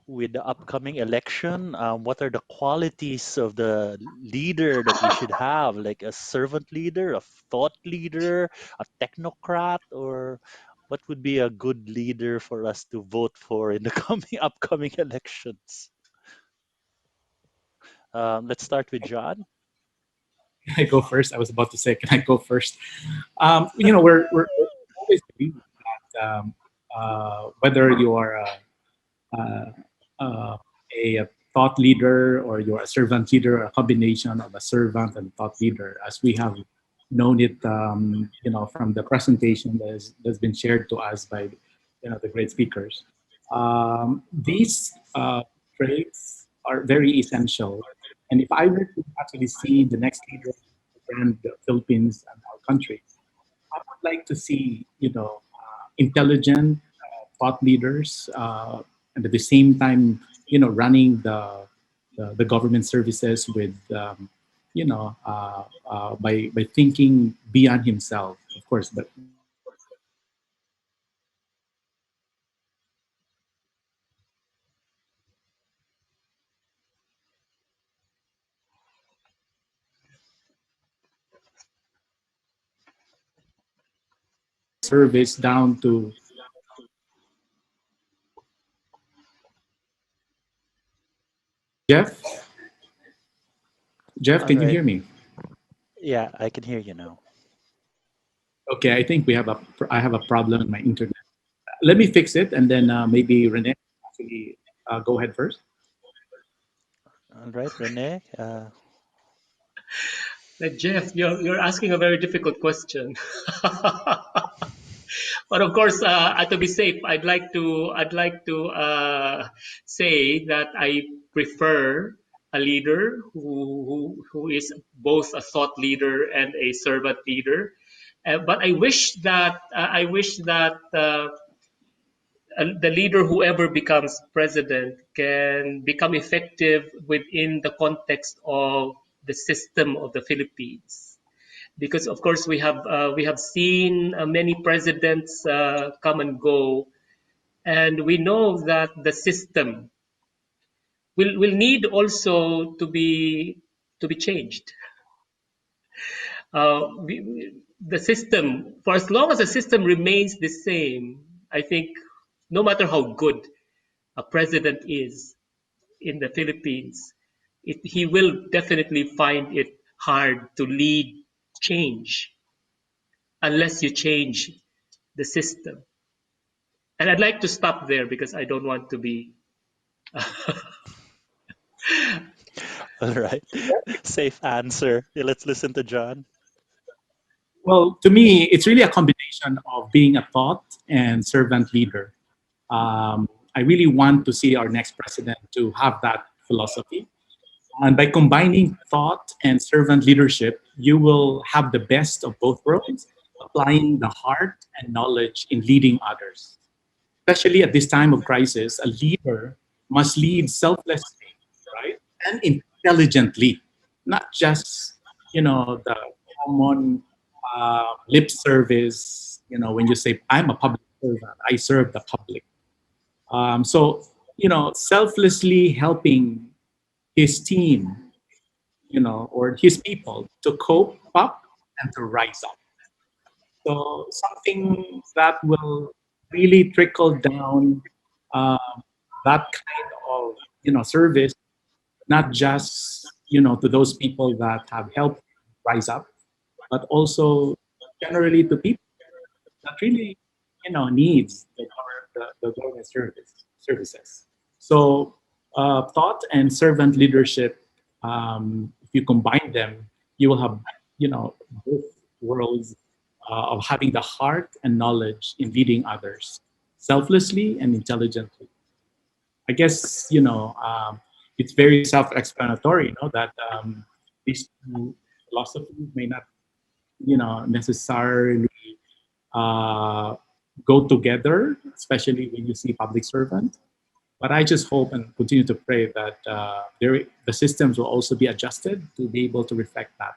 with the upcoming election, what are the qualities of the leader that we should have? Like a servant leader, a thought leader, a technocrat, or what would be a good leader for us to vote for in the coming upcoming elections? Let's start with John. Can I go first? I was about to say, can I go first? We're always believe that whether you are uh, uh, a thought leader or you're a servant leader, or a combination of a servant and thought leader, as we have known it, from the presentation that's been shared to us by, the great speakers. These traits are very essential. And if I were to actually see the next leader of the Philippines and our country, I would like to see, intelligent thought leaders, and at the same time, running the government services with, by thinking beyond himself, of course, but service down to Jeff. Jeff, All can you right. hear me? Yeah, I can hear you now. Okay, I think I have a problem with my internet. Let me fix it, and then maybe Rene actually go ahead first. All right, Rene. Jeff, you're asking a very difficult question. But of course, to be safe, I'd like to say that I prefer a leader who is both a thought leader and a servant leader. But I wish that the leader, whoever becomes president, can become effective within the context of the system of the Philippines, because of course we have seen many presidents come and go, and we know that the system will need also to be changed. The system, for as long as the system remains the same, I think no matter how good a president is in the Philippines, he will definitely find it hard to lead change unless you change the system. And I'd like to stop there because I don't want to be. All right. Safe answer. Yeah, let's listen to John. Well, to me, it's really a combination of being a thought and servant leader. I really want to see our next president to have that philosophy. And by combining thought and servant leadership, you will have the best of both worlds, applying the heart and knowledge in leading others. Especially at this time of crisis, a leader must lead selflessly, right? And intelligently, not just, the common lip service, when you say, I'm a public servant, I serve the public. So, selflessly helping his team, or his people to cope up and to rise up. So something that will really trickle down, um, that kind of, service, not just, to those people that have helped rise up, but also generally to people that really, needs the government services. So thought and servant leadership, if you combine them, you will have, both worlds of having the heart and knowledge in leading others selflessly and intelligently. I guess, it's very self-explanatory, that these two philosophies may not, necessarily uh, go together, especially when you see public servant. But I just hope and continue to pray that the systems will also be adjusted to be able to reflect that.